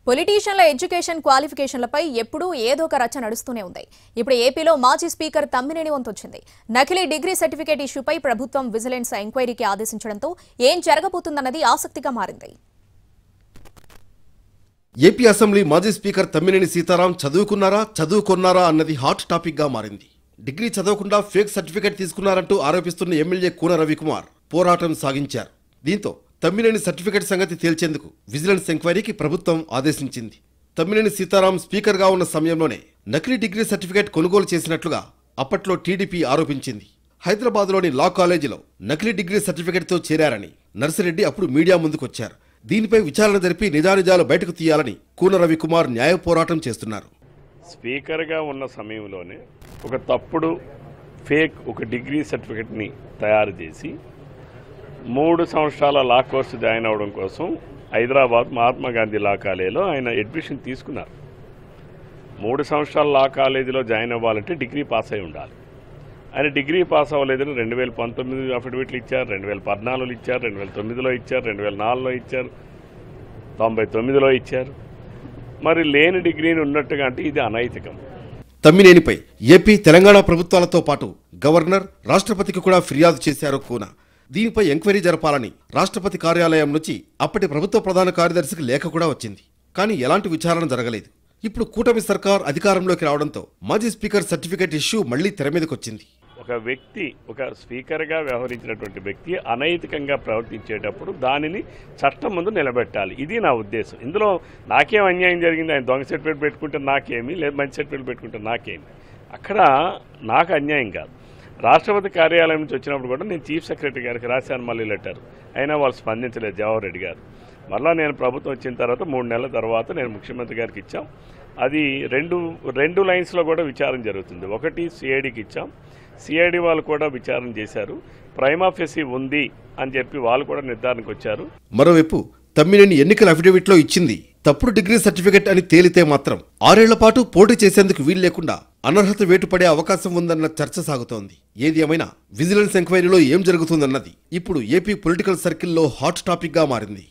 పొలిటీషియన్ల education క్వాలిఫికేషన్లపై ఎప్పుడూ ఏదో ఒక రచ్చ నడుస్తూనే ఉంది. ఇప్పుడు ఏపీలో మాజీ స్పీకర్ తమ్మినేని వంతు వచ్చింది. నకిలీ డిగ్రీ సర్టిఫికేట్ ఇష్యూపై ప్రభుత్వం విజిలెన్స్ ఎంక్వైరీకి ఆదేశించడంతో ఏం జరగబోతుందన్నది ఆసక్తిగా మారింది. ఏపీ అసెంబ్లీ మాజీ స్పీకర్ తమ్మినేని సీతారాం చదువుకున్నారా అన్నది హాట్ టాపిక్ గా మారింది. డిగ్రీ చదవకుండా ఫేక్ సర్టిఫికేట్ తీసుకున్నారంటూ ఆరోపిస్తున్న ఎమ్మెల్యే కూన రవికుమార్ పోరాటం సాగించారు. దీంతో తమ్మినేని సర్టిఫికేట్ సంగతి తేల్చేందుకు విజిలెన్స్ ఎంక్వైరీకి ప్రభుత్వం ఆదేశించింది. తమ్మినేని సీతారాం స్పీకర్ గా ఉన్న సమయంలోనే నకిలీ డిగ్రీ సర్టిఫికేట్ కొనుగోలు చేసినట్లుగా అప్పట్లో టీడీపీ ఆరోపించింది. హైదరాబాద్లోని లా కాలేజీలో నకిలీ డిగ్రీ సర్టిఫికేట్తో చేరారని నర్సిరెడ్డి అప్పుడు మీడియా ముందుకొచ్చారు. దీనిపై విచారణ జరిపి నిజానిజాలు బయటకు తీయాలని కూన రవికుమార్ న్యాయ పోరాటం చేస్తున్నారు. స్పీకర్గా ఉన్న సమయంలోనే ఒక తప్పుడు ఫేక్ ఒక డిగ్రీ సర్టిఫికేట్ని తయారు చేసి 3 సంవత్సరాల లా కోర్సు జాయిన్ అవ్వడం కోసం హైదరాబాద్ మహాత్మా గాంధీ లా కాలేజీలో ఆయన అడ్మిషన్ తీసుకున్నారు. 3 సంవత్సరాల లా కాలేజీలో జాయిన్ అవ్వాలంటే డిగ్రీ పాస్ అయి ఉండాలి. ఆయన డిగ్రీ పాస్ అవ్వలేదని 2019 అఫిడవిట్లు ఇచ్చారు, 2014లో ఇచ్చారు, 2009లో ఇచ్చారు, 2004లో ఇచ్చారు, 99లో ఇచ్చారు. మరి లేని డిగ్రీని ఉన్నట్టుగా అంటే ఇది అనైతికం. తమ్మినేనిపై ఏపీ తెలంగాణ ప్రభుత్వాలతో పాటు గవర్నర్, రాష్ట్రపతికి కూడా ఫిర్యాదు చేశారు కూన. దీనిపై ఎంక్వైరీ జరపాలని రాష్ట్రపతి కార్యాలయం నుంచి అప్పటి ప్రభుత్వ ప్రధాన కార్యదర్శికి లేఖ కూడా వచ్చింది. కానీ ఎలాంటి విచారణ జరగలేదు. ఇప్పుడు కూటమి సర్కార్ అధికారంలోకి రావడంతో మాజీ స్పీకర్ సర్టిఫికేట్ ఇష్యూ మళ్లీ తెరమీదకొచ్చింది. ఒక వ్యక్తి ఒక స్పీకర్గా వ్యవహరించినటువంటి వ్యక్తి అనైతికంగా ప్రవర్తించేటప్పుడు దానిని చట్టం ముందు నిలబెట్టాలి. ఇది నా ఉద్దేశం. ఇందులో నాకేం అన్యాయం జరిగింది, ఆయన దొంగ సర్టిఫికేట్ పెట్టుకుంటే నాకేమి, లేదు మంచి సర్టిఫికేట్ పెట్టుకుంటే నాకేమి, అక్కడ నాకు అన్యాయం కాదు. రాష్ట్రపతి కార్యాలయం నుంచి వచ్చినప్పుడు కూడా నేను చీఫ్ సెక్రటరీ గారికి రాశాను మళ్ళీ లెటర్, అయినా వాళ్ళు స్పందించలేదు జవహర్ రెడ్డి గారు. మళ్ళీ నేను ప్రభుత్వం వచ్చిన తర్వాత 3 నెలల తర్వాత నేను ముఖ్యమంత్రి గారికి ఇచ్చాం. అది రెండు లైన్స్లో కూడా విచారణ జరుగుతుంది. ఒకటి సిఐడికి ఇచ్చాం, సిఐడి వాళ్ళు కూడా విచారణ చేశారు, ప్రైమా ఫెసి ఉంది అని చెప్పి వాళ్ళు కూడా నిర్ధారణకు వచ్చారు. మరోవైపు తమ్మినేని ఎన్నికల అఫిడవిట్లో ఇచ్చింది తప్పుడు డిగ్రీ సర్టిఫికేట్ అని తేలితే మాత్రం 6 ఏళ్ల పాటు పోటీ చేసేందుకు వీలు లేకుండా అనర్హత వేటు పడే అవకాశం ఉందన్న చర్చ సాగుతోంది. ఏది ఏమైనా విజిలెన్స్ ఎంక్వైరీలో ఏం జరుగుతుందన్నది ఇప్పుడు ఏపీ పొలిటికల్ సర్కిల్లో హాట్ టాపిక్ గా మారింది.